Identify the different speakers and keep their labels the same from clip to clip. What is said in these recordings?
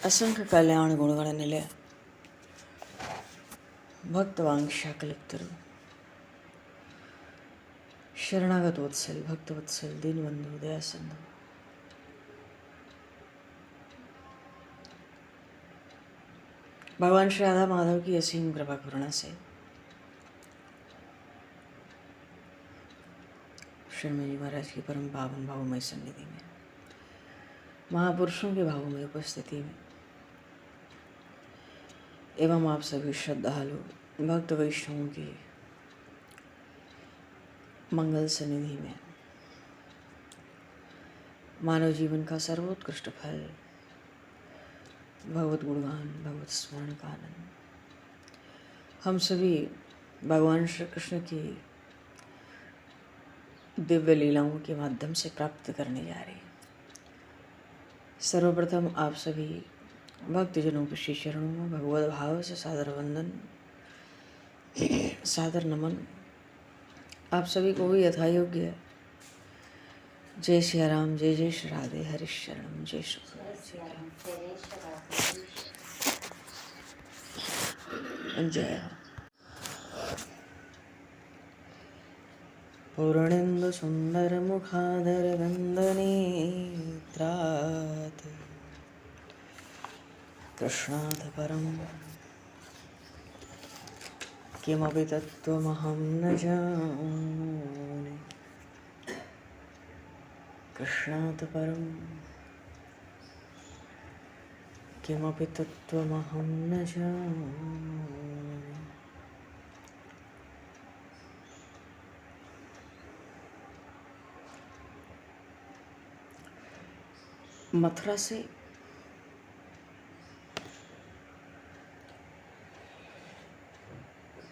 Speaker 1: असंख्य कल्याण गुणगण निलय भक्तवांक्षा कलितरु शरणागत वत्सल भक्त वत्सल दीनबंधु दया सिंधु भगवान श्री राधा माधव की असीम कृपा करुणा से शर्मा जी महाराज की परम पावन भावमय सन्निधि में महापुरुषों के भावमय उपस्थिति में एवं आप सभी श्रद्धालु भक्त वैष्णवों की मंगल सन्निधि में मानव जीवन का सर्वोत्कृष्ट फल भगवत गुणगान भगवत स्मरण का आनंद हम सभी भगवान श्री कृष्ण की दिव्य लीलाओं के माध्यम से प्राप्त करने जा रहे हैं। सर्वप्रथम आप सभी भक्तजनों के श्री चरणों में भगवत भाव से सादर वंदन सादर नमन। आप सभी को भी यथा योग्य जय श्री राम जय जय श्री राधे हरि शरणम जय श्री जय पूर्णेन्दु सुंदर मुखादर वंदनेत्रात् कृष्णात् परं किमपि तत्त्वमहं न जाने कृष्णात् परं किमपि तत्त्वमहं न जाने। मथुरा से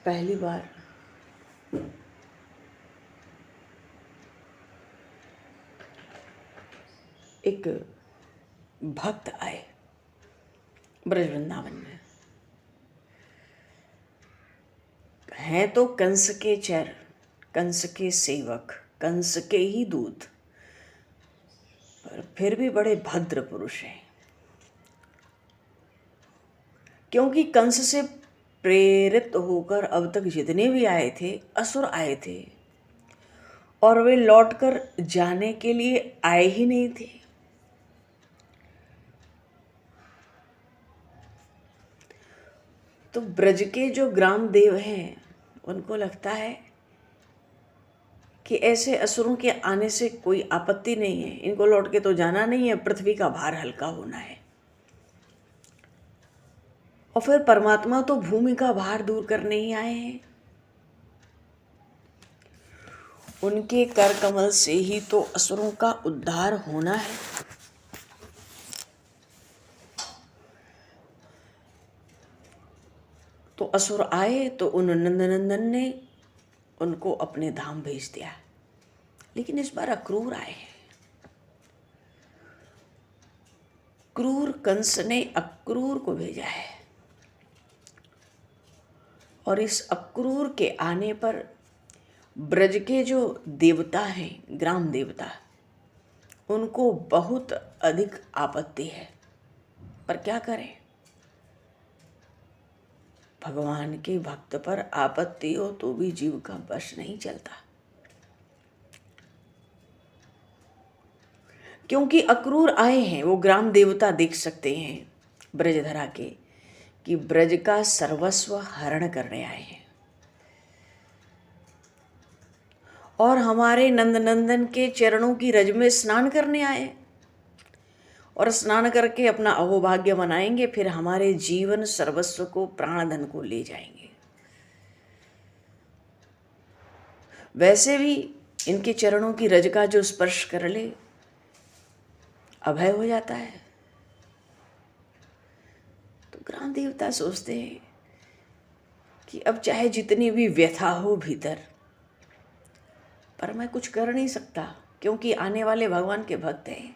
Speaker 1: पहली बार एक भक्त आए ब्रज वृंदावन में। हैं तो कंस के चर, कंस के सेवक, कंस के ही दूत, पर फिर भी बड़े भद्र पुरुष हैं, क्योंकि कंस से प्रेरित होकर अब तक जितने भी आए थे असुर आए थे और वे लौटकर जाने के लिए आए ही नहीं थे। तो ब्रज के जो ग्राम देव हैं उनको लगता है कि ऐसे असुरों के आने से कोई आपत्ति नहीं है, इनको लौट के तो जाना नहीं है, पृथ्वी का भार हल्का होना है। और फिर परमात्मा तो भूमि का भार दूर करने ही आए हैं, उनके कर कमल से ही तो असुरों का उद्धार होना है। तो असुर आए तो उन नंदनंदन ने उनको अपने धाम भेज दिया, लेकिन इस बार अक्रूर आए हैं। क्रूर कंस ने अक्रूर को भेजा है और इस अक्रूर के आने पर ब्रज के जो देवता हैं, ग्राम देवता, उनको बहुत अधिक आपत्ति है। पर क्या करें, भगवान के भक्त पर आपत्ति हो तो भी जीव का बस नहीं चलता, क्योंकि अक्रूर आए हैं। वो ग्राम देवता देख सकते हैं ब्रजधरा के कि ब्रज का सर्वस्व हरण करने आए हैं और हमारे नंदनंदन के चरणों की रज में स्नान करने आए और स्नान करके अपना अहोभाग्य मनाएंगे, फिर हमारे जीवन सर्वस्व को, प्राण धन को ले जाएंगे। वैसे भी इनके चरणों की रज का जो स्पर्श कर ले अभय हो जाता है। तो ग्राम देवता सोचते हैं कि अब चाहे जितनी भी व्यथा हो भीतर, पर मैं कुछ कर नहीं सकता, क्योंकि आने वाले भगवान के भक्त हैं।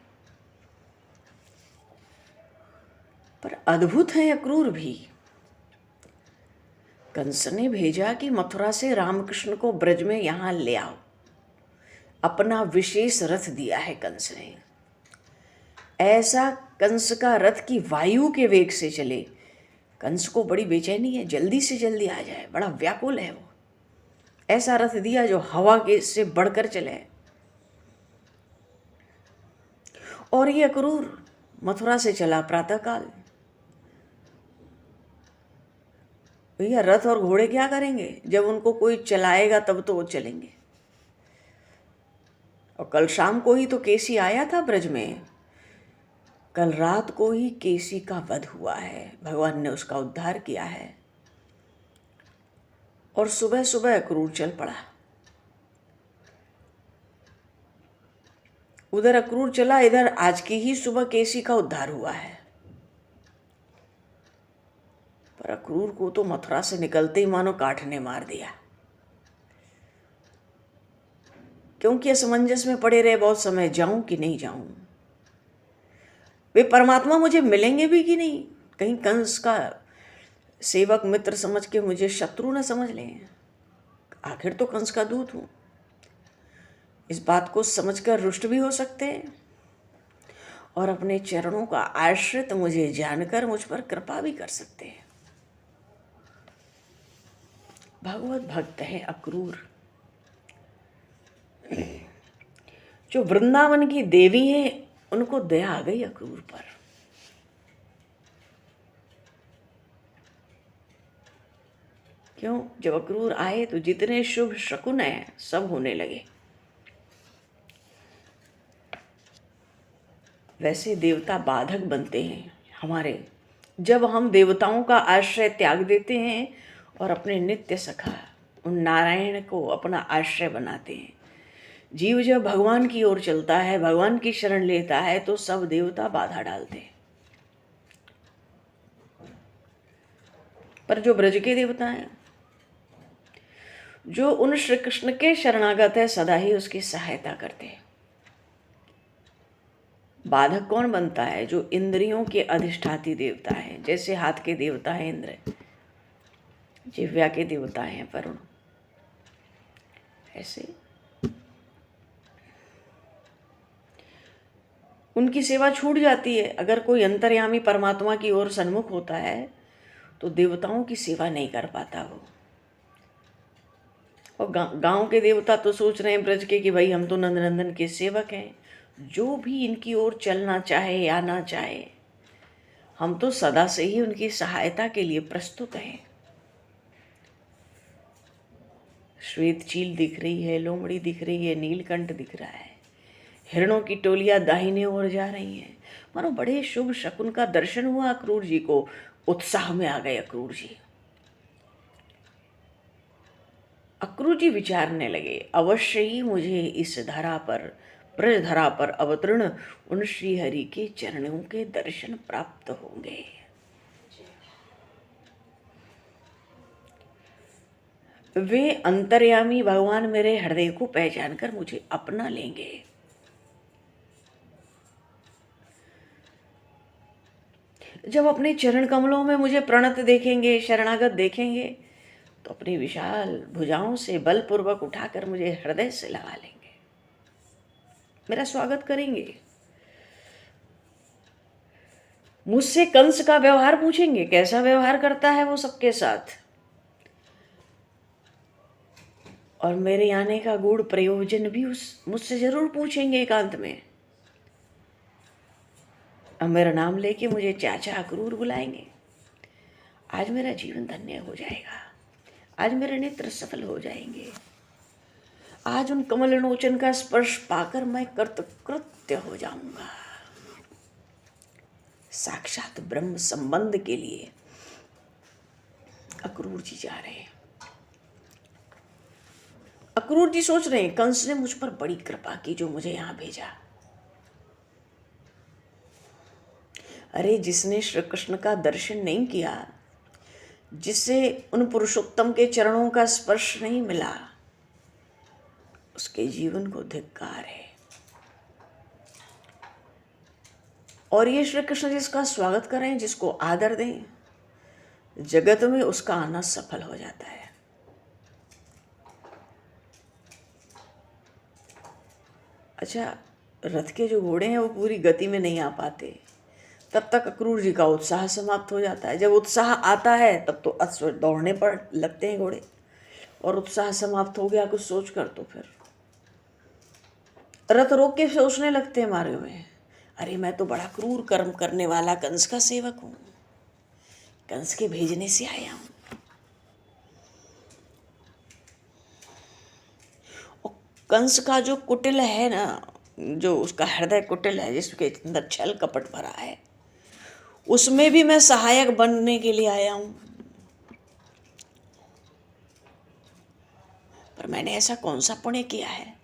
Speaker 1: पर अद्भुत है अक्रूर भी। कंस ने भेजा कि मथुरा से रामकृष्ण को ब्रज में यहाँ ले आओ। अपना विशेष रथ दिया है कंस ने। ऐसा कंस का रथ की वायु के वेग से चले। कंस को बड़ी बेचैनी है, जल्दी से जल्दी आ जाए, बड़ा व्याकुल है वो। ऐसा रथ दिया जो हवा के से बढ़कर चले। और ये अक्रूर मथुरा से चला प्रातःकाल। भैया रथ और घोड़े क्या करेंगे, जब उनको कोई चलाएगा तब तो वो चलेंगे। और कल शाम को ही तो केसी आया था ब्रज में, कल रात को ही केसी का वध हुआ है, भगवान ने उसका उद्धार किया है। और सुबह सुबह अक्रूर चल पड़ा। उधर अक्रूर चला, इधर आज की ही सुबह केसी का उद्धार हुआ है। पर अक्रूर को तो मथुरा से निकलते ही मानो काठ ने मार दिया, क्योंकि असमंजस में पड़े रहे बहुत समय, जाऊं कि नहीं जाऊं, वे परमात्मा मुझे मिलेंगे भी कि नहीं, कहीं कंस का सेवक मित्र समझ के मुझे शत्रु न समझ लें। आखिर तो कंस का दूत हूं, इस बात को समझकर रुष्ट भी हो सकते हैं और अपने चरणों का आश्रित मुझे जानकर मुझ पर कृपा भी कर सकते हैं। भगवत भक्त है अक्रूर, जो वृंदावन की देवी हैं, उनको दया आ गई अक्रूर पर। क्यों? जब अक्रूर आए तो जितने शुभ शकुन हैं सब होने लगे। वैसे देवता बाधक बनते हैं हमारे, जब हम देवताओं का आश्रय त्याग देते हैं और अपने नित्य सखा उन नारायण को अपना आश्रय बनाते हैं। जीव जब भगवान की ओर चलता है, भगवान की शरण लेता है, तो सब देवता बाधा डालते हैं। पर जो ब्रज के देवता हैं, जो उन श्री कृष्ण के शरणागत है, सदा ही उसकी सहायता करते हैं। बाधक कौन बनता है? जो इंद्रियों के अधिष्ठाती देवता है, जैसे हाथ के देवता है इंद्र, जिह्वा के देवता हैं वरुण। ऐसे उनकी सेवा छूट जाती है। अगर कोई अंतर्यामी परमात्मा की ओर सन्मुख होता है तो देवताओं की सेवा नहीं कर पाता वो। और गांव के देवता तो सोच रहे हैं ब्रज के कि भाई हम तो नंदनंदन के सेवक हैं, जो भी इनकी ओर चलना चाहे या ना चाहे, हम तो सदा से ही उनकी सहायता के लिए प्रस्तुत हैं। श्वेत चील दिख रही है, लोमड़ी दिख रही है, नीलकंठ दिख रहा है, हिरणों की टोलियां दाहिने ओर जा रही हैं, मानो बड़े शुभ शकुन का दर्शन हुआ अक्रूर जी को। उत्साह में आ गए अक्रूर जी। अक्रूर जी विचारने लगे, अवश्य ही मुझे इस धरा पर, ब्रज धरा पर अवतीर्ण उन श्री हरि के चरणों के दर्शन प्राप्त होंगे। वे अंतर्यामी भगवान मेरे हृदय को पहचान कर मुझे अपना लेंगे। जब अपने चरण कमलों में मुझे प्रणत देखेंगे, शरणागत देखेंगे, तो अपनी विशाल भुजाओं से बलपूर्वक उठाकर मुझे हृदय से लगा लेंगे, मेरा स्वागत करेंगे। मुझसे कंस का व्यवहार पूछेंगे, कैसा व्यवहार करता है वो सबके साथ, और मेरे आने का गूढ़ प्रयोजन भी मुझसे जरूर पूछेंगे एकांत में। अब मेरा नाम लेके मुझे चाचा अक्रूर बुलाएंगे। आज मेरा जीवन धन्य हो जाएगा, आज मेरे नेत्र सफल हो जाएंगे, आज उन कमल लोचन का स्पर्श पाकर मैं कृतकृत्य हो जाऊंगा। साक्षात ब्रह्म संबंध के लिए अक्रूर जी जा रहे हैं। अक्रूर जी सोच रहे हैं, कंस ने मुझ पर बड़ी कृपा की जो मुझे यहां भेजा। अरे जिसने श्री कृष्ण का दर्शन नहीं किया, जिससे उन पुरुषोत्तम के चरणों का स्पर्श नहीं मिला, उसके जीवन को धिक्कार है। और ये श्री कृष्ण जिसका स्वागत करें, जिसको आदर दें, जगत में उसका आना सफल हो जाता है। अच्छा, रथ के जो घोड़े हैं वो पूरी गति में नहीं आ पाते, तब तक अक्रूर जी का उत्साह समाप्त हो जाता है। जब उत्साह आता है तब तो अश्व दौड़ने पर लगते हैं घोड़े, और उत्साह समाप्त हो गया कुछ सोच कर तो फिर रथ रोक के सोचने लगते हैं मार्ग में, अरे मैं तो बड़ा क्रूर कर्म करने वाला कंस का सेवक हूँ, कंस के भेजने से आया हूँ। और कंस का जो कुटिल है ना, जो उसका हृदय कुटिल है जिसके अंदर छल कपट भरा है, उसमें भी मैं सहायक बनने के लिए आया हूँ। पर मैंने ऐसा कौन सा पुण्य किया है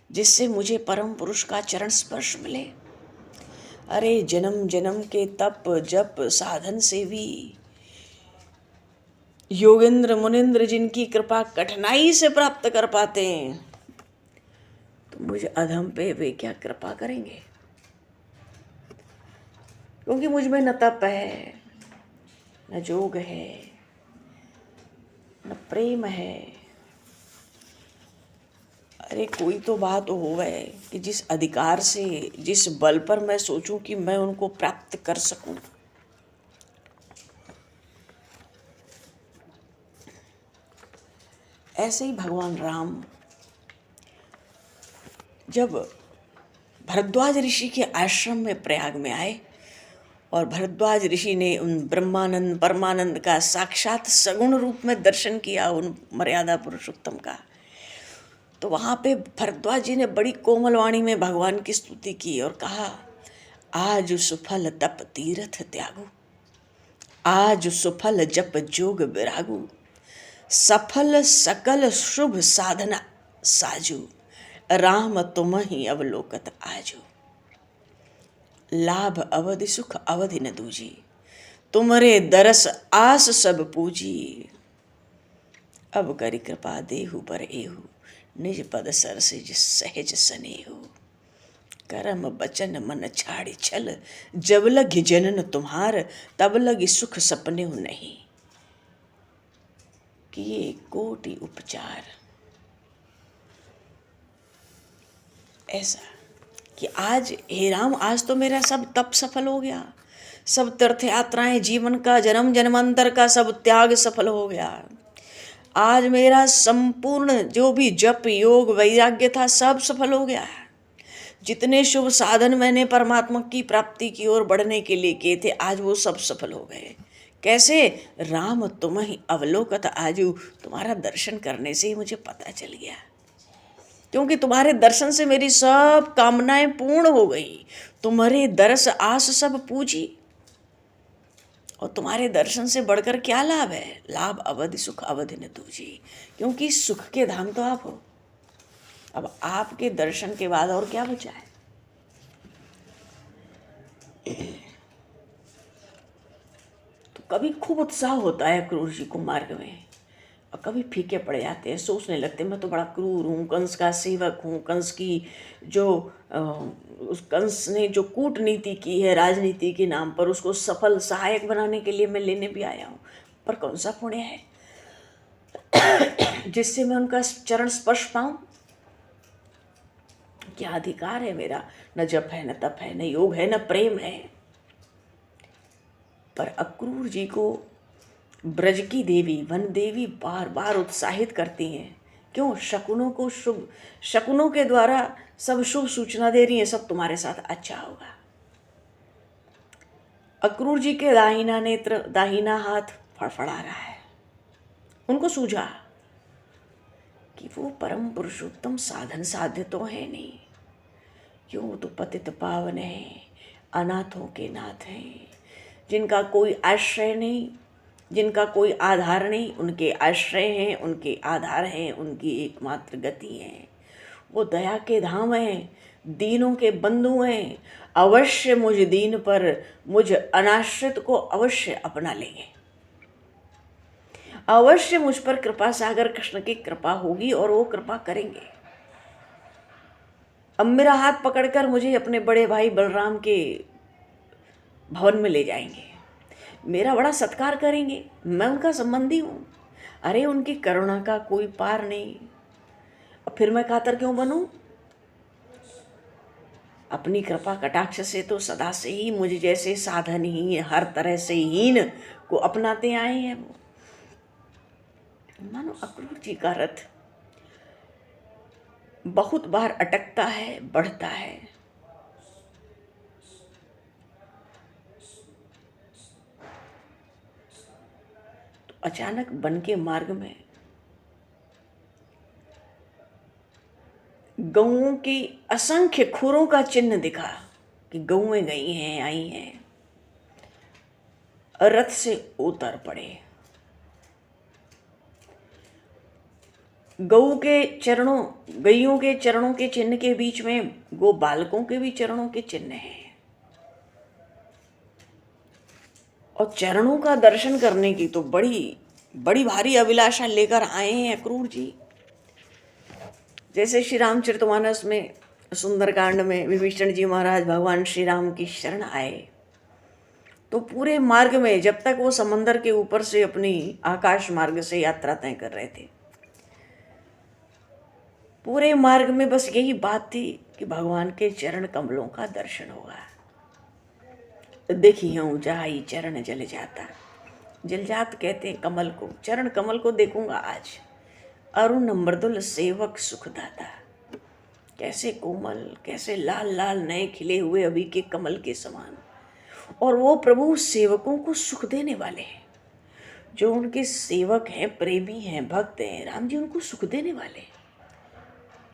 Speaker 1: जिससे मुझे परम पुरुष का चरण स्पर्श मिले। अरे जन्म जन्म के तप जप साधन से भी योगेंद्र मुनिंद्र जिनकी कृपा कठिनाई से प्राप्त कर पाते हैं, तो मुझे अधम पे वे क्या कृपा करेंगे। क्योंकि मुझ में न तप है, न जोग है, न प्रेम है। अरे कोई तो बात हो है कि जिस अधिकार से, जिस बल पर मैं सोचूं कि मैं उनको प्राप्त कर सकूं। ऐसे ही भगवान राम जब भरद्वाज ऋषि के आश्रम में प्रयाग में आए और भरद्वाज ऋषि ने उन ब्रह्मानंद परमानंद का साक्षात सगुण रूप में दर्शन किया, उन मर्यादा पुरुषोत्तम का, तो वहाँ पे भरद्वाज जी ने बड़ी कोमल वाणी में भगवान की स्तुति की और कहा, आज सुफल तप तीर्थ त्यागु, आज सुफल जप जोग विरागु, सफल सकल शुभ साधना साजू, राम तुम ही अवलोकत आजू, लाभ अवधि सुख अवधि न दूजी, तुमरे दरस आस सब पूजी, अब करी कृपा देहु पर एहु, निज पद सरसिज सहज स्नेहु, करम बचन मन छाड़ी छल, जब लगी जनन तुम्हार, तब लगी सुख सपने नहीं, किए कोटि उपचार। ऐसा कि आज हे राम, आज तो मेरा सब तप सफल हो गया, सब तीर्थ यात्राएं, जीवन का जन्म जन्मांतर का सब त्याग सफल हो गया। आज मेरा संपूर्ण जो भी जप योग वैराग्य था सब सफल हो गया। जितने शुभ साधन मैंने परमात्मा की प्राप्ति की ओर बढ़ने के लिए किए थे, आज वो सब सफल हो गए। कैसे? राम तुम ही अवलोकत आजू, तुम्हारा दर्शन करने से ही मुझे पता चल गया। क्योंकि तुम्हारे दर्शन से मेरी सब कामनाएं पूर्ण हो गई। तुम्हारे दर्श आस सब पूजी, और तुम्हारे दर्शन से बढ़कर क्या लाभ है? लाभ अवधि सुख अवधि न दूजी, क्योंकि सुख के धाम तो आप हो। अब आपके दर्शन के बाद और क्या बचा है? तो कभी खूब उत्साह होता है क्रूर जी को मार्ग में, और कभी फीके पड़ जाते हैं, सोचने लगते हैं मैं तो बड़ा क्रूर हूँ, कंस का सेवक हूँ, कंस की जो उस कंस ने जो कूटनीति की है राजनीति के नाम पर, उसको सफल सहायक बनाने के लिए मैं लेने भी आया हूँ। पर कौन सा पुण्य है जिससे मैं उनका चरण स्पर्श पाऊँ? क्या अधिकार है मेरा? न जप है, न तप है, न योग है, न प्रेम है। पर अक्रूर जी को ब्रज की देवी वन देवी बार बार उत्साहित करती हैं। क्यों? शकुनों को शुभ, शकुनों के द्वारा सब शुभ सूचना दे रही हैं, सब तुम्हारे साथ अच्छा होगा। अक्रूर जी के दाहिना नेत्र, दाहिना हाथ फड़फड़ा रहा है। उनको सूझा कि वो परम पुरुषोत्तम साधन साध्य तो है नहीं, क्यों? वो तो पतित पावन है, अनाथों के नाथ हैं, जिनका कोई आश्रय नहीं, जिनका कोई आधार नहीं, उनके आश्रय हैं, उनके आधार हैं, उनकी एकमात्र गति है। वो दया के धाम हैं, दीनों के बंधु हैं। अवश्य मुझ दीन पर, मुझ अनाश्रित को अवश्य अपना लेंगे। अवश्य मुझ पर कृपा सागर कृष्ण की कृपा होगी और वो कृपा करेंगे। अब मेरा हाथ पकड़कर मुझे अपने बड़े भाई बलराम के भवन में ले जाएंगे, मेरा बड़ा सत्कार करेंगे, मैं उनका संबंधी हूँ। अरे उनकी करुणा का कोई पार नहीं, अब फिर मैं कातर क्यों बनूं? अपनी कृपा कटाक्ष से तो सदा से ही मुझ जैसे साधनहीन, हर तरह से हीन को अपनाते आए हैं। वो मानो अक्रूर जी का रथ बहुत बार अटकता है, बढ़ता है, तो अचानक वन के मार्ग में गऊओं की असंख्य खुरों का चिन्ह दिखा कि गऊएं गई हैं, आई हैं। रथ से उतर पड़े। गऊ के चरणों, गईयों के चरणों के चिन्ह के बीच में गो बालकों के भी चरणों के चिन्ह हैं। और चरणों का दर्शन करने की तो बड़ी बड़ी भारी अभिलाषा लेकर आए हैं अक्रूर जी। जैसे श्री रामचरितमानस में सुंदरकांड में विभीषण जी महाराज भगवान श्री राम की शरण आए, तो पूरे मार्ग में जब तक वो समंदर के ऊपर से अपनी आकाश मार्ग से यात्रा तय कर रहे थे, पूरे मार्ग में बस यही बात थी कि भगवान के चरण कमलों का दर्शन होगा। देखी हूँ जाई चरण जल जाता, जलजात कहते हैं कमल को, चरण कमल को देखूंगा आज। अरुण मृदुल सेवक सुखदाता, कैसे कोमल, कैसे लाल लाल नए खिले हुए अभी के कमल के समान। और वो प्रभु सेवकों को सुख देने वाले हैं, जो उनके सेवक हैं, प्रेमी हैं, भक्त हैं, राम जी उनको सुख देने वाले हैं।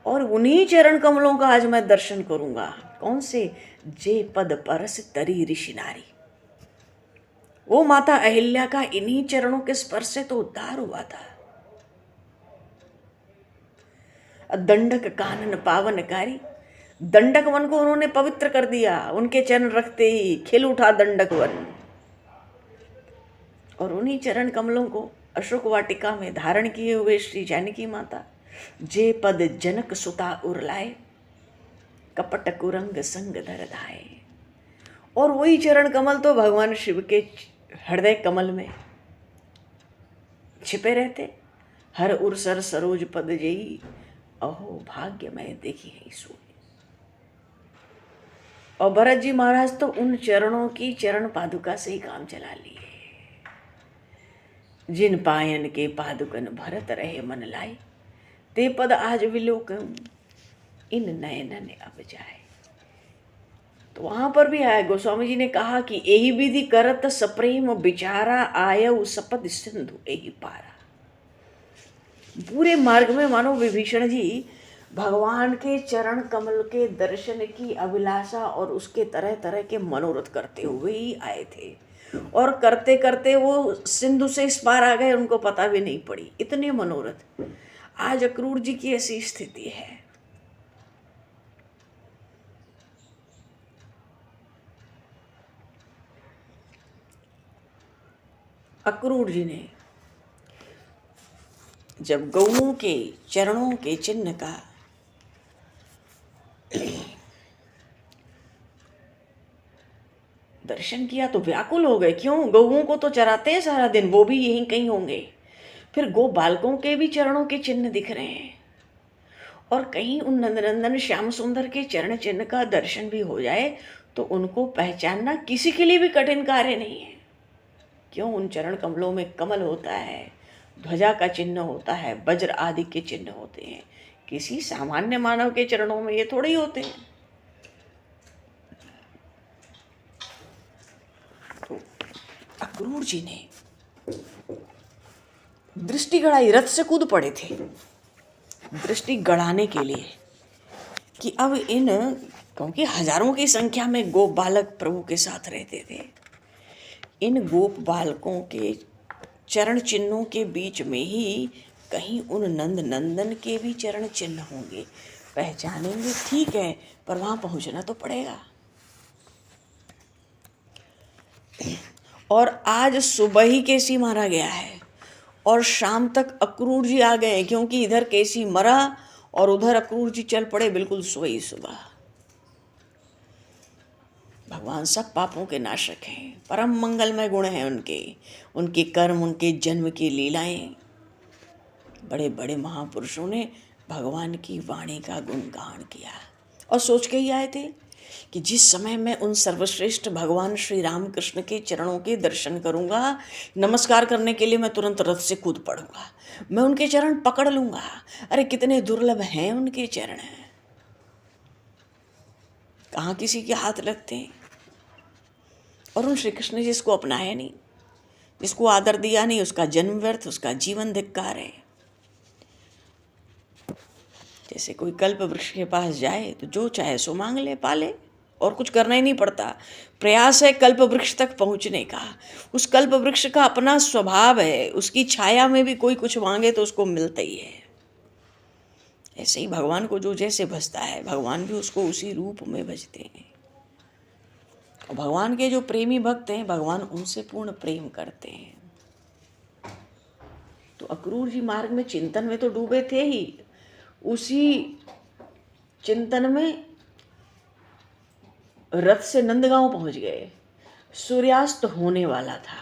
Speaker 1: और उन्हीं चरण कमलों का आज मैं दर्शन करूंगा। कौन से? जे पद परस तरी ऋषि नारी। वो माता अहिल्या का इन्हीं चरणों के स्पर्श से तो उद्धार हुआ था। दंडक कानन पावनकारी, दंडक वन को उन्होंने पवित्र कर दिया। उनके चरण रखते ही खिल उठा दंडक वन। और उन्हीं चरण कमलों को अशोक वाटिका में धारण किए हुए श्री जानकी माता जे पद जनक सुता उरलाए, कपट कुरंग संग धर धाए। और वही चरण कमल तो भगवान शिव के हृदय कमल में छिपे रहते। हर उर्सर सरोज पद जई, अहो भाग्य में देखी है सोई। और भरत जी महाराज तो उन चरणों की चरण पादुका से ही काम चला लिए। जिन पायन के पादुकन भरत रहे मन लाई, ते पद आज विलोकन इन नयनन अब जाए। तो वहां पर भी आया, गोस्वामी जी ने कहा कि एही विधि करत सप्रेम बिचारा, आयउ सपद सिंधु एही पारा। पूरे मार्ग में मानो विभीषण जी भगवान के चरण कमल के दर्शन की अभिलाषा और उसके तरह तरह के मनोरथ करते हुए ही आए थे। और करते करते वो सिंधु से इस पार आ गए, उनको पता भी नहीं पड़ी, इतने मनोरथ। आज अक्रूर जी की ऐसी स्थिति है। अक्रूर जी ने जब गऊओं के चरणों के चिन्ह का दर्शन किया तो व्याकुल हो गए। क्यों? गऊओं को तो चराते हैं सारा दिन, वो भी यहीं कहीं होंगे। फिर गो बालकों के भी चरणों के चिन्ह दिख रहे हैं, और कहीं उन नंदनंदन श्याम सुंदर के चरण चिन्ह का दर्शन भी हो जाए तो उनको पहचानना किसी के लिए भी कठिन कार्य नहीं है। क्यों? उन चरण कमलों में कमल होता है, ध्वजा का चिन्ह होता है, वज्र आदि के चिन्ह होते हैं। किसी सामान्य मानव के चरणों में ये थोड़े ही होते हैं। तो अक्रूर जी ने दृष्टि गड़ाई, रथ से कूद पड़े थे दृष्टि गड़ाने के लिए कि अब इन, क्योंकि हजारों की संख्या में गोप बालक प्रभु के साथ रहते थे, इन गोप बालकों के चरण चिन्हों के बीच में ही कहीं उन नंद नंदन के भी चरण चिन्ह होंगे। पहचानेंगे ठीक है, पर वहां पहुंचना तो पड़ेगा। और आज सुबह ही केसी मारा गया है और शाम तक अक्रूर जी आ गए, क्योंकि इधर केसी मरा और उधर अक्रूर जी चल पड़े बिल्कुल सुबह। भगवान सब पापों के नाशक हैं, परम मंगलमय गुण हैं उनके कर्म, उनके जन्म की लीलाएं। बड़े बड़े महापुरुषों ने भगवान की वाणी का गुणगान किया और सोच के ही आए थे कि जिस समय मैं उन सर्वश्रेष्ठ भगवान श्री राम कृष्ण के चरणों के दर्शन करूंगा, नमस्कार करने के लिए मैं तुरंत रथ से कूद पड़ूंगा, मैं उनके चरण पकड़ लूंगा। अरे कितने दुर्लभ हैं उनके चरण, कहाँ किसी के हाथ लगते हैं। और उन श्री कृष्ण जिसको अपनाया नहीं, जिसको आदर दिया नहीं, उसका जन्म व्यर्थ, उसका जीवन धिक्कार है। जैसे कोई कल्प वृक्ष के पास जाए तो जो चाहे सो मांग ले, पाले, और कुछ करना ही नहीं पड़ता। प्रयास है कल्प वृक्ष तक पहुंचने का। उस कल्प वृक्ष का अपना स्वभाव है, उसकी छाया में भी कोई कुछ मांगे तो उसको मिलता ही है। ऐसे ही भगवान को जो जैसे भजता है, भगवान भी उसको उसी रूप में भजते हैं। और भगवान के जो प्रेमी भक्त हैं, भगवान उनसे पूर्ण प्रेम करते हैं। तो अक्रूर जी मार्ग में चिंतन में तो डूबे थे ही, उसी चिंतन में रथ से नंदगांव पहुंच गए। सूर्यास्त होने वाला था,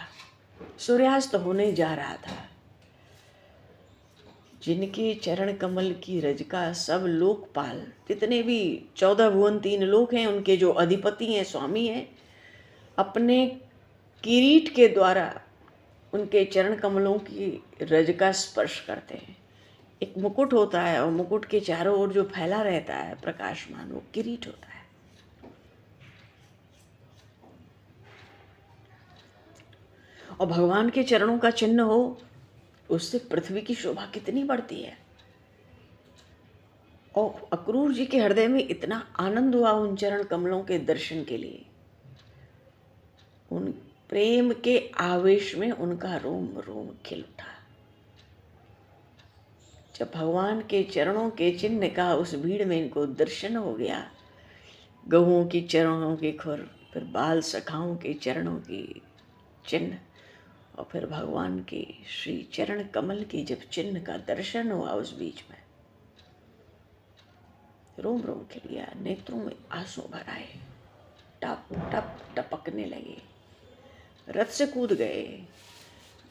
Speaker 1: सूर्यास्त होने जा रहा था। जिनके चरण कमल की रज का सब लोकपाल, जितने भी 14 भुवन 3 लोक हैं, उनके जो अधिपति हैं, स्वामी हैं, अपने किरीट के द्वारा उनके चरण कमलों की रज का स्पर्श करते हैं। एक मुकुट होता है और मुकुट के चारों ओर जो फैला रहता है प्रकाशमान, वो किरीट होता है। और भगवान के चरणों का चिन्ह हो, उससे पृथ्वी की शोभा कितनी बढ़ती है। और अक्रूर जी के हृदय में इतना आनंद हुआ उन चरण कमलों के दर्शन के लिए, उन प्रेम के आवेश में उनका रोम रोम खिल उठा। जब भगवान के चरणों के चिन्ह का उस भीड़ में इनको दर्शन हो गया, गहुओं की चरणों के खुर, फिर बाल सखाओं के चरणों की चिन्ह, और फिर भगवान के श्री चरण कमल की जब चिन्ह का दर्शन हुआ, उस बीच में रोम रोम खिल गया, नेत्रों में आंसू भर आए, टप टप टपकने लगे, रथ से कूद गए,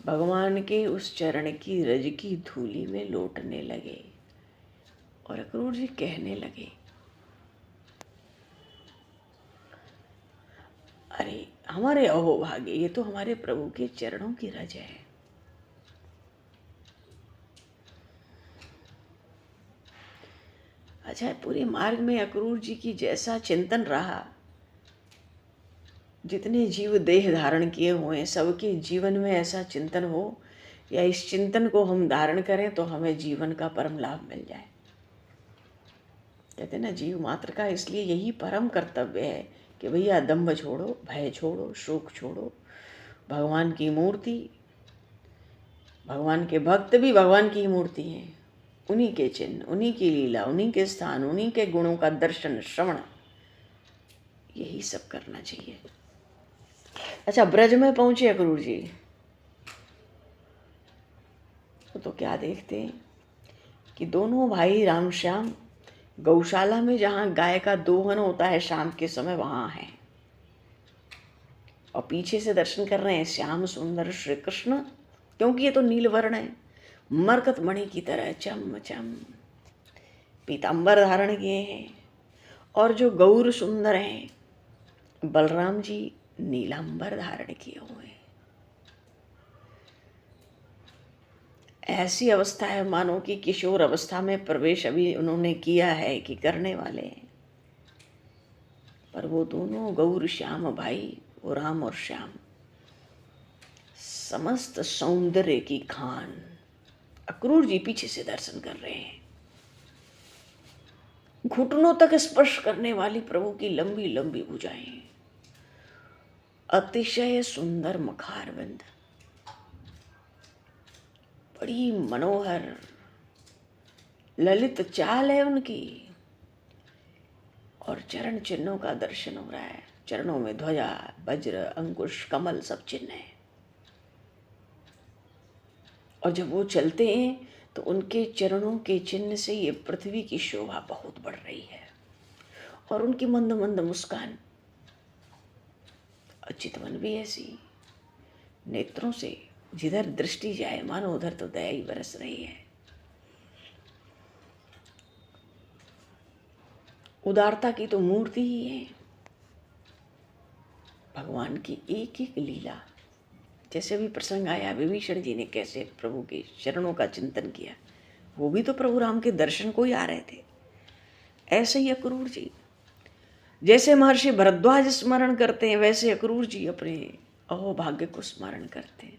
Speaker 1: भगवान के उस चरण की रज की धूली में लौटने लगे। और अक्रूर जी कहने लगे, अरे हमारे अहोभाग्य, ये तो हमारे प्रभु के चरणों की रज है। अच्छा, पूरे मार्ग में अक्रूर जी की जैसा चिंतन रहा, जितने जीव देह धारण किए हुए हैं, सबके जीवन में ऐसा चिंतन हो, या इस चिंतन को हम धारण करें तो हमें जीवन का परम लाभ मिल जाए। कहते ना, जीव मात्र का इसलिए यही परम कर्तव्य है कि भैया दंभ छोड़ो, भय छोड़ो, शोक छोड़ो। भगवान की मूर्ति, भगवान के भक्त भी भगवान की मूर्ति हैं, उन्हीं के चिन्ह, उन्हीं की लीला, उन्हीं के स्थान, उन्हीं के गुणों का दर्शन श्रवण, यही सब करना चाहिए। अच्छा, ब्रज में पहुंचे अक्रूर जी, तो क्या देखते हैं कि दोनों भाई राम श्याम गौशाला में, जहाँ गाय का दोहन होता है शाम के समय, वहाँ हैं। और पीछे से दर्शन कर रहे हैं श्याम सुंदर श्री कृष्ण, क्योंकि ये तो नीलवर्ण है, मरकत मणि की तरह चम चम पीतांबर धारण किए हैं। और जो गौर सुंदर हैं, बलराम जी नीलांबर धारण किए हुए हैं। ऐसी अवस्था है मानो कि किशोर अवस्था में प्रवेश अभी उन्होंने किया है कि करने वाले हैं। पर वो दोनों गौर श्याम भाई, वो राम और श्याम, समस्त सौंदर्य की खान। अक्रूर जी पीछे से दर्शन कर रहे हैं, घुटनों तक स्पर्श करने वाली प्रभु की लंबी लंबी भुजाएं, अतिशय सुंदर मखारबंद, बड़ी मनोहर ललित चाल है उनकी। और चरण चिन्हों का दर्शन हो रहा है, चरणों में ध्वजा, वज्र, अंकुश, कमल सब चिन्ह है। और जब वो चलते हैं तो उनके चरणों के चिन्ह से ये पृथ्वी की शोभा बहुत बढ़ रही है। और उनकी मंद मंद मुस्कान, चितवन भी ऐसी, नेत्रों से जिधर दृष्टि जाए मानो उधर तो दया ही बरस रही है। उदारता की तो मूर्ति ही है। भगवान की एक एक लीला, जैसे भी प्रसंग आया विभीषण जी ने कैसे प्रभु के चरणों का चिंतन किया, वो भी तो प्रभु राम के दर्शन को ही आ रहे थे। ऐसे ही अक्रूर जी, जैसे महर्षि भरद्वाज स्मरण करते हैं, वैसे अक्रूर जी अपने अहोभाग्य को स्मरण करते हैं।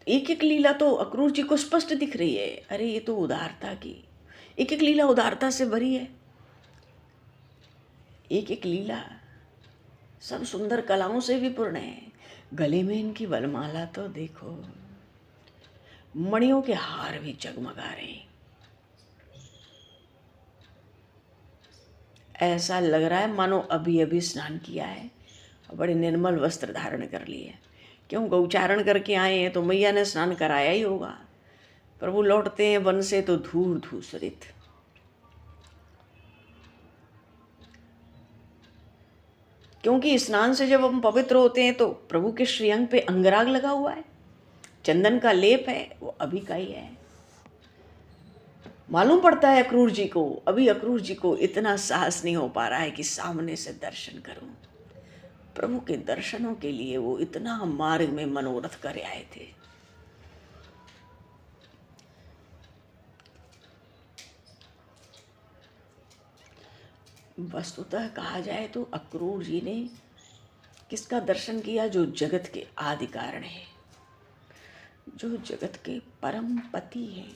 Speaker 1: एक एक लीला तो अक्रूर जी को स्पष्ट दिख रही है। अरे ये तो उदारता की, एक एक लीला उदारता से भरी है। एक एक लीला सब सुंदर कलाओं से भी पूर्ण है। गले में इनकी वरमाला तो देखो, मणियों के हार भी जगमगा रहे हैं। ऐसा लग रहा है मानो अभी अभी स्नान किया है, बड़े निर्मल वस्त्र धारण कर लिए। क्यों, गौचारण करके आए हैं तो मैया ने स्नान कराया ही होगा। प्रभु लौटते हैं वन से तो धूर धूसरित। क्योंकि स्नान से जब हम पवित्र होते हैं तो प्रभु के श्रीअंग पे अंगराग लगा हुआ है, चंदन का लेप है, वो अभी का ही है। मालूम पड़ता है अक्रूर जी को, अभी अक्रूर जी को इतना साहस नहीं हो पा रहा है कि सामने से दर्शन करूं। प्रभु के दर्शनों के लिए वो इतना मार्ग में मनोरथ कर आए थे। वस्तुतः कहा जाए तो अक्रूर जी ने किसका दर्शन किया? जो जगत के आदि कारण है, जो जगत के परम पति है,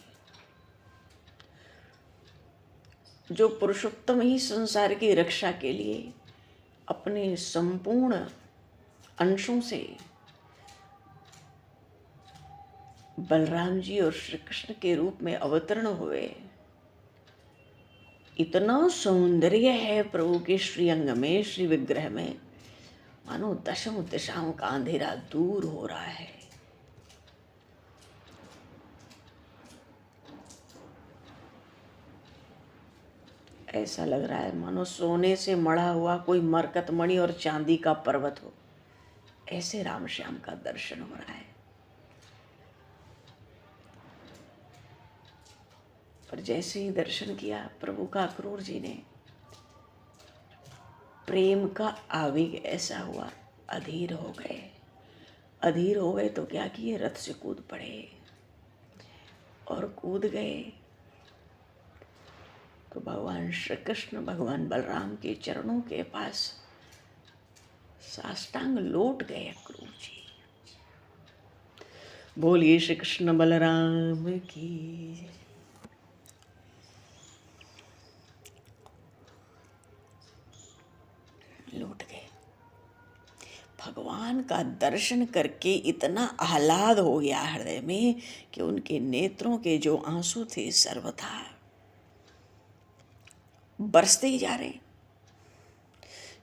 Speaker 1: जो पुरुषोत्तम ही संसार की रक्षा के लिए अपने संपूर्ण अंशों से बलराम जी और श्री कृष्ण के रूप में अवतरण हुए। इतना सौंदर्य है प्रभु के श्रीअंग में, श्री विग्रह में, मानो दशम दिशाओं का अंधेरा दूर हो रहा है। ऐसा लग रहा है मानो सोने से मढ़ा हुआ कोई मरकत मणि और चांदी का पर्वत हो। ऐसे राम श्याम का दर्शन हो रहा है। पर जैसे ही दर्शन किया प्रभु का अक्रूर जी ने, प्रेम का आवेग ऐसा हुआ, अधीर हो गए। अधीर हो गए तो क्या किए? रथ से कूद पड़े और कूद गए तो भगवान श्री कृष्ण, भगवान बलराम के चरणों के पास साष्टांग लौट गए अक्रूर जी। बोलिए श्री कृष्ण बलराम की। लौट गए। भगवान का दर्शन करके इतना आह्लाद हो गया हृदय में कि उनके नेत्रों के जो आंसू थे सर्वथा बरसते ही जा रहे।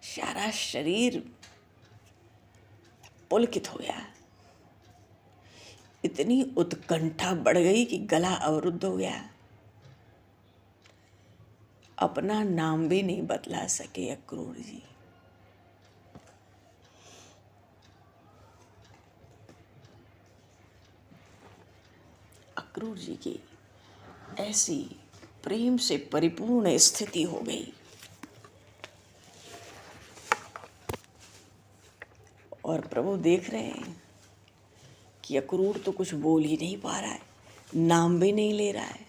Speaker 1: सारा शरीर पुलकित हो गया। इतनी उत्कंठा बढ़ गई कि गला अवरुद्ध हो गया। अपना नाम भी नहीं बतला सके अक्रूर जी। अक्रूर जी की ऐसी प्रेम से परिपूर्ण स्थिति हो गई और प्रभु देख रहे हैं कि अक्रूर तो कुछ बोल ही नहीं पा रहा है, नाम भी नहीं ले रहा है।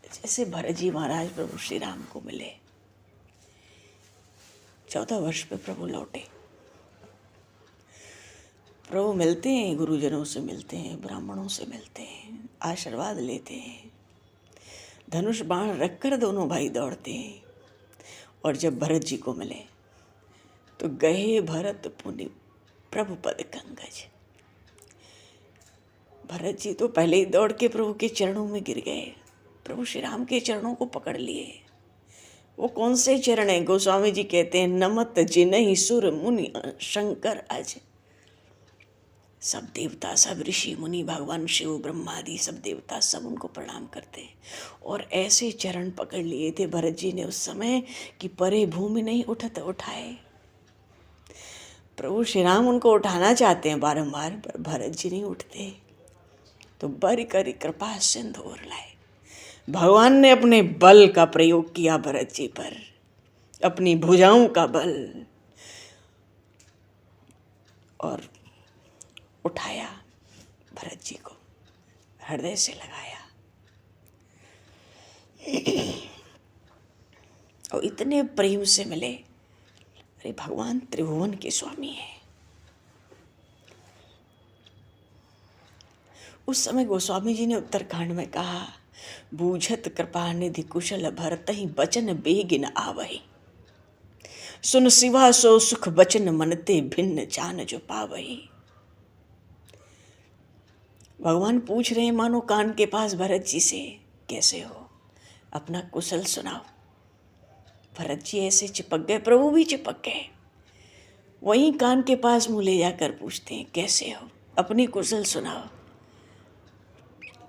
Speaker 1: जैसे भरत जी महाराज प्रभु श्री राम को मिले, 14 वर्ष पे प्रभु लौटे। प्रभु मिलते हैं, गुरुजनों से मिलते हैं, ब्राह्मणों से मिलते हैं, आशीर्वाद लेते हैं, धनुष बाण रखकर दोनों भाई दौड़ते हैं। और जब भरत जी को मिले तो गए भरत पुनि प्रभु पद कंगज। भरत जी तो पहले ही दौड़ के प्रभु के चरणों में गिर गए, प्रभु श्री राम के चरणों को पकड़ लिए। वो कौन से चरण है? गोस्वामी जी कहते हैं, नमत जिन्हि सुर मुनि शंकर अज। सब देवता, सब ऋषि मुनि, भगवान शिव ब्रह्मा आदि सब देवता सब उनको प्रणाम करते हैं। और ऐसे चरण पकड़ लिए थे भरत जी ने उस समय कि परे भूमि नहीं उठत उठाए। प्रभु श्री राम उनको उठाना चाहते हैं बारंबार, पर भरत जी नहीं उठते। तो बर करी कृपा सिंधु और लाए, भगवान ने अपने बल का प्रयोग किया भरत जी पर, अपनी भुजाओं का बल, और उठाया भरत जी को, हृदय से लगाया। और इतने प्रेम से मिले, अरे भगवान त्रिभुवन के स्वामी हैं। उस समय गोस्वामी जी ने उत्तरकांड में कहा, बूझत कृपा निधि कुशल भरत ही बचन बेगिन आवहि, सुन सिवा सो सुख बचन मनते भिन्न जान जो पावही। भगवान पूछ रहे हैं मानो कान के पास भरत जी से, कैसे हो, अपना कुशल सुनाओ। भरत जी ऐसे चिपक गए, प्रभु भी चिपक गए। वहीं कान के पास मुँह ले जाकर पूछते हैं, कैसे हो, अपनी कुशल सुनाओ।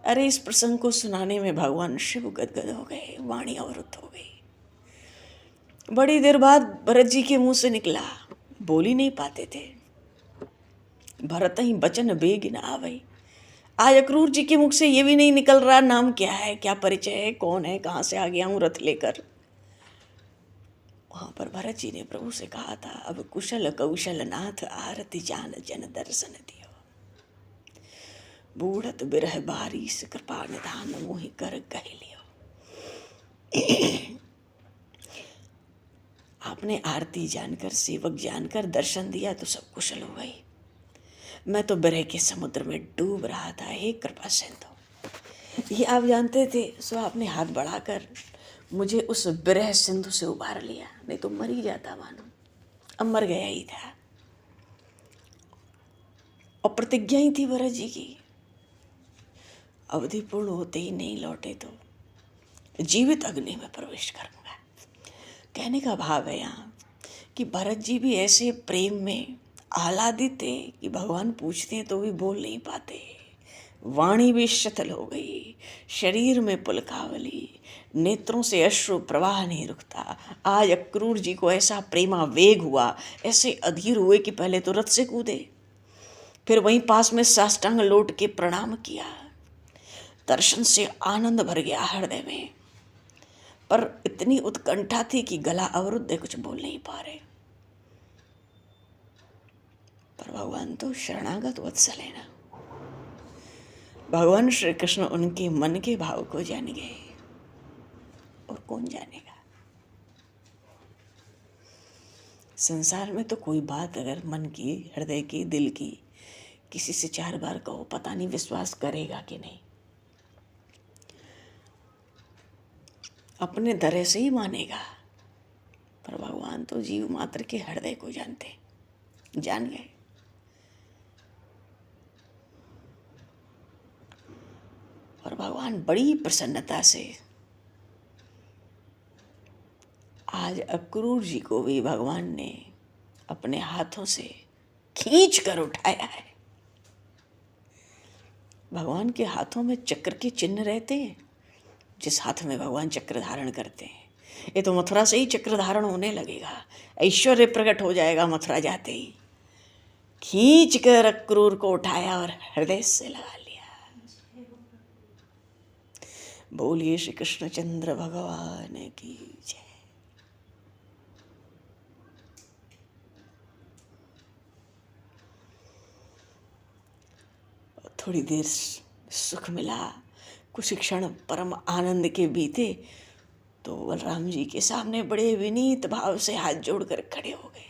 Speaker 1: अरे इस प्रसंग को सुनाने में भगवान शिव गदगद हो गए, वाणी अवरुद्ध हो गई। बड़ी देर बाद भरत जी के मुंह से निकला, बोल ही नहीं पाते थे। भरत ही बचन बेगिन आवै। आज अक्रूर जी के मुख से ये भी नहीं निकल रहा, नाम क्या है, क्या परिचय है, कौन है, कहाँ से आ गया हूँ रथ लेकर। वहाँ पर भरत जी ने प्रभु से कहा था, अब कुशल कौशल नाथ आरती जान जन दर्शन दियो, बूढ़त बिरह बारिश कृपा निधान मोहि कर कह लियो। आपने आरती जानकर, सेवक जानकर दर्शन दिया तो सब कुशल हो गई। मैं तो बिरह के समुद्र में डूब रहा था, हे कृपा सिंधु। ये आप जानते थे, सो आपने हाथ बढ़ाकर मुझे उस बिरह सिंधु से उबार लिया, नहीं तो मर ही जाता मानो, अब मर गया ही था। और प्रतिज्ञा ही थी भरत जी की, अवधि पूर्ण होते ही नहीं लौटे तो जीवित अग्नि में प्रवेश करूंगा। कहने का भाव है यहाँ कि भरत जी भी ऐसे प्रेम में आह्लादित थे कि भगवान पूछते हैं तो भी बोल नहीं पाते। वाणी भी शिथिल हो गई, शरीर में पुलकावली, नेत्रों से अश्रु प्रवाह नहीं रुकता। आज अक्रूर जी को ऐसा प्रेमा वेग हुआ, ऐसे अधीर हुए कि पहले तो रथ से कूदे, फिर वहीं पास में साष्टांग लौट के प्रणाम किया। दर्शन से आनंद भर गया हृदय में, पर इतनी उत्कंठा थी कि गला अवरुद्ध है, कुछ बोल नहीं पा रहे। पर भगवान तो शरणागत वत्सल है ना। भगवान श्री कृष्ण उनके मन के भाव को जान गए, और कौन जानेगा। संसार में तो कोई बात अगर मन की, हृदय की, दिल की किसी से 4 बार कहो, पता नहीं विश्वास करेगा कि नहीं, अपने तरह से ही मानेगा। पर भगवान तो जीव मात्र के हृदय को जानते, जान गए। और भगवान बड़ी प्रसन्नता से आज अक्रूर जी को भी भगवान ने अपने हाथों से खींच कर उठाया है। भगवान के हाथों में चक्र के चिन्ह रहते हैं, जिस हाथ में भगवान चक्र धारण करते हैं। ये तो मथुरा से ही चक्र धारण होने लगेगा, ऐश्वर्य प्रकट हो जाएगा मथुरा जाते ही। खींच कर अक्रूर को उठाया और हृदय से लगा लिया। बोलिए श्री कृष्णचंद्र भगवान की जय। थोड़ी देर सुख मिला, कुछ क्षण परम आनंद के बीते तो बलराम जी के सामने बड़े विनीत भाव से हाथ जोड़कर खड़े हो गए।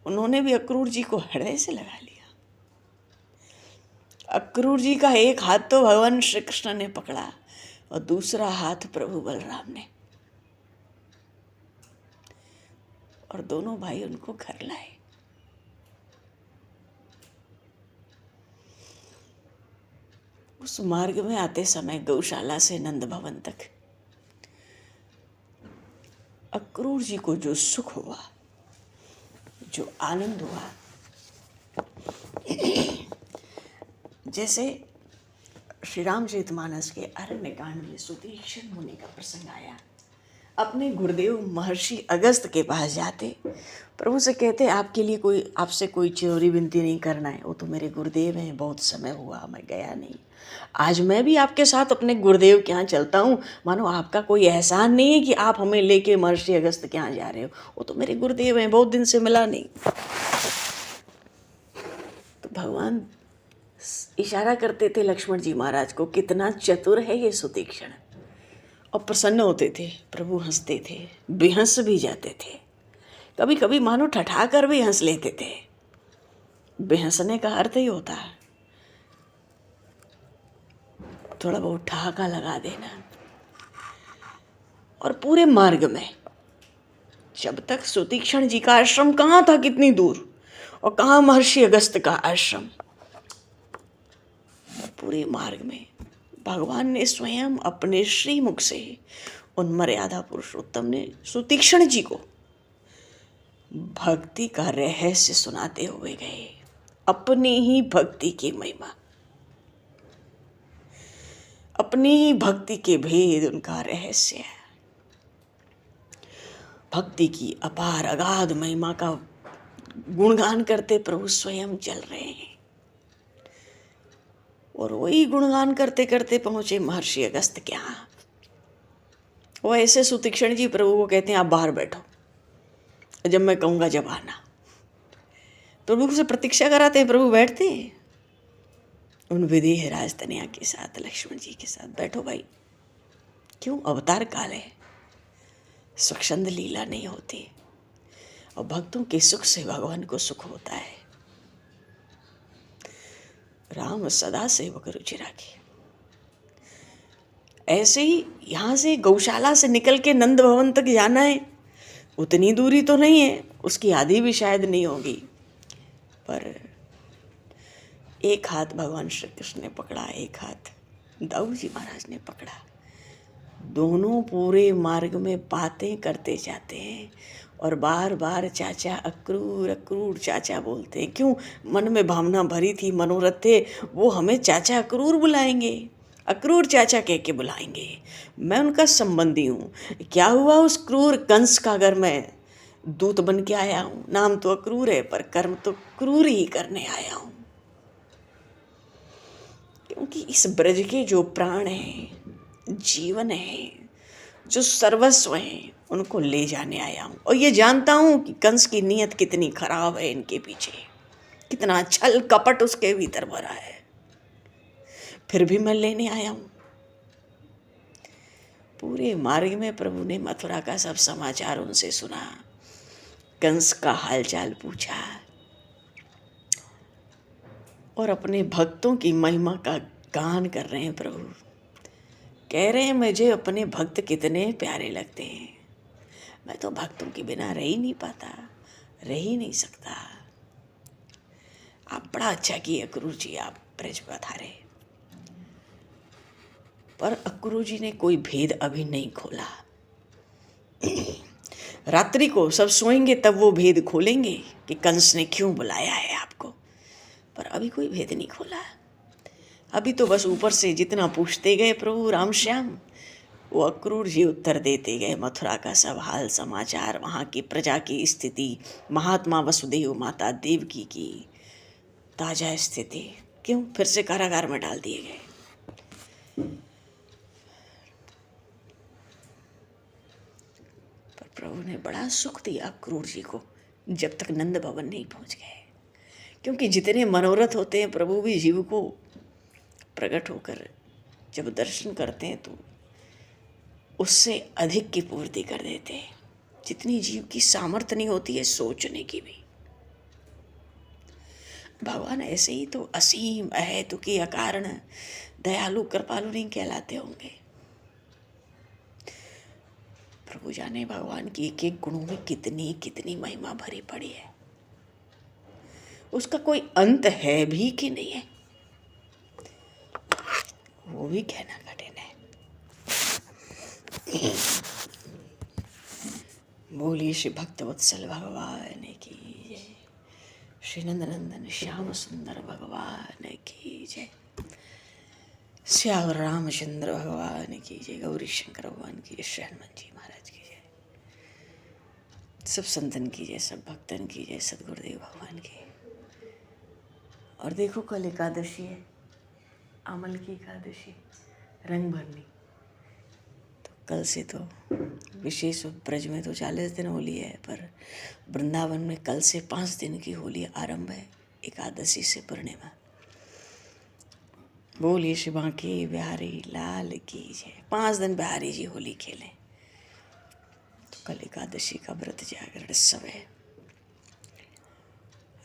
Speaker 1: उन्होंने भी अक्रूर जी को हृदय से लगा लिया। अक्रूर जी का एक हाथ तो भगवान श्री कृष्ण ने पकड़ा और दूसरा हाथ प्रभु बलराम ने, और दोनों भाई उनको घर लाए। उस मार्ग में आते समय गौशाला से नंद भवन तक अक्रूर जी को जो सुख हुआ, जो आनंद हुआ, जैसे श्री रामचरितमानस के अरण्य कांड में सुतीक्ष्ण मुनि का प्रसंग आया। अपने गुरुदेव महर्षि अगस्त के पास जाते, प्रभु से कहते आपके लिए कोई आपसे कोई चोरी विनती नहीं करना है, वो तो मेरे गुरुदेव हैं, बहुत समय हुआ मैं गया नहीं, आज मैं भी आपके साथ अपने गुरुदेव के यहाँ चलता हूँ, मानो आपका कोई एहसान नहीं है कि आप हमें लेके महर्षि अगस्त के यहाँ जा रहे हो, वो तो मेरे गुरुदेव हैं, बहुत दिन से मिला नहीं। तो भगवान इशारा करते थे लक्ष्मण जी महाराज को, कितना चतुर है ये सुतीक्षण, और प्रसन्न होते थे। प्रभु हंसते थे, बेहंस भी जाते थे, कभी कभी मानो ठठा कर भी हंस लेते थे। बेहंसने का अर्थ ही होता है थोड़ा बहुत ठहाका लगा देना। और पूरे मार्ग में, जब तक सुतीक्षण जी का आश्रम कहाँ था, कितनी दूर, और कहाँ महर्षि अगस्त का आश्रम, पूरे मार्ग में भगवान ने स्वयं अपने श्रीमुख से उन मर्यादा पुरुषोत्तम ने सुतीक्षण जी को भक्ति का रहस्य सुनाते हुए गए, अपनी ही भक्ति की महिमा, अपनी ही भक्ति के भेद, उनका रहस्य है। भक्ति की अपार अगाध महिमा का गुणगान करते प्रभु स्वयं चल रहे हैं। और वही गुणगान करते करते पहुंचे महर्षि अगस्त के यहाँ। वो ऐसे सुतीक्षण जी प्रभु को कहते हैं आप बाहर बैठो, जब मैं कहूँगा जब आना। प्रभु से प्रतीक्षा कराते हैं, प्रभु बैठते हैं उन विदेह राजतनया के साथ, लक्ष्मण जी के साथ, बैठो भाई। क्यों? अवतार काल है, स्वच्छंद लीला नहीं होती, और भक्तों के सुख से भगवान को सुख होता है। राम सदा सेवक रुचि राखे। ऐसे ही यहाँ से गौशाला से निकल के नंद भवन तक जाना है, उतनी दूरी तो नहीं है, उसकी आधी भी शायद नहीं होगी, पर एक हाथ भगवान श्री कृष्ण ने पकड़ा, एक हाथ दाऊ जी महाराज ने पकड़ा। दोनों पूरे मार्ग में बातें करते जाते हैं और बार बार चाचा अक्रूर अक्रूर चाचा बोलते हैं। क्यों? मन में भावना भरी थी, मनोरथ थे, वो हमें चाचा अक्रूर बुलाएंगे, अक्रूर चाचा कह के बुलाएंगे, मैं उनका संबंधी हूँ। क्या हुआ उस क्रूर कंस का? अगर मैं दूत बन के आया हूँ, नाम तो अक्रूर है पर कर्म तो क्रूर ही करने आया हूँ, क्योंकि इस ब्रज के जो प्राण हैं, जीवन है, जो सर्वस्व हैं, उनको ले जाने आया हूँ। और ये जानता हूँ कि कंस की नीयत कितनी खराब है, इनके पीछे कितना छल कपट उसके भीतर भरा है, फिर भी मैं लेने आया हूँ। पूरे मार्ग में प्रभु ने मथुरा का सब समाचार उनसे सुना, कंस का हालचाल पूछा, और अपने भक्तों की महिमा का गान कर रहे हैं। प्रभु कह रहे हैं मुझे अपने भक्त कितने प्यारे लगते हैं, मैं तो भक्तों के बिना रह ही नहीं पाता, रह ही नहीं सकता। आप बड़ा अच्छा किए अक्रूर जी, आप ब्रज पधारे। पर अक्रूर जी ने कोई भेद अभी नहीं खोला। रात्रि को सब सोएंगे तब वो भेद खोलेंगे कि कंस ने क्यों बुलाया है आपको, पर अभी कोई भेद नहीं खोला। अभी तो बस ऊपर से जितना पूछते गए प्रभु राम श्याम, वो अक्रूर जी उत्तर देते गए। मथुरा का सब हाल समाचार, वहाँ की प्रजा की स्थिति, महात्मा वसुदेव माता देवकी की ताजा स्थिति, क्यों फिर से कारागार में डाल दिए गए। पर प्रभु ने बड़ा सुख दिया अक्रूर जी को जब तक नंद भवन नहीं पहुँच गए, क्योंकि जितने मनोरथ होते हैं प्रभु भी जीव को प्रकट होकर जब दर्शन करते हैं तो उससे अधिक की पूर्ति कर देते हैं, जितनी जीव की सामर्थ्य नहीं होती है सोचने की भी। भगवान ऐसे ही तो असीम अहेतुकी अकारण दयालु कृपालु नहीं कहलाते होंगे। प्रभु जाने भगवान की एक एक गुणों में कितनी कितनी महिमा भरी पड़ी है, उसका कोई अंत है भी कि नहीं है, वो भी कहना कठिन है। बोलिए श्री भक्तवत्सल भगवान की जय, श्री नंदनंदन श्याम सुंदर भगवान की जय, श्याम रामचंद्र भगवान की जय, गौरी शंकर भगवान की जय, श्री हनुमान जी महाराज की जय। सब संतन की जय, सब भक्तन की जय, सदगुरुदेव भगवान की। और देखो कल एकादशी है, अमल की एकादशी, रंग भरनी। तो कल से तो विशेष ब्रज में तो 40 दिन होली है, पर वृंदावन में कल से 5 दिन की होली आरंभ है, एकादशी से पूर्णिमा। बोलिए श्री बांके बिहारी लाल की जय। 5 दिन बिहारी जी होली खेलें। तो कल एकादशी का व्रत जागरण सब है।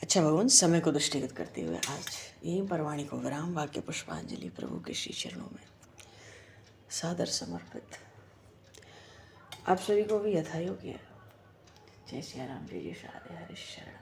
Speaker 1: अच्छा भगवान, समय को दृष्टिगत करते हुए आज यहीं पर वाणी को विराम, वाक्य पुष्पांजलि प्रभु के श्री चरणों में सादर समर्पित। आप सभी को भी यथायोग्य जय सिया राम, जय जय राधे, हरे शरण।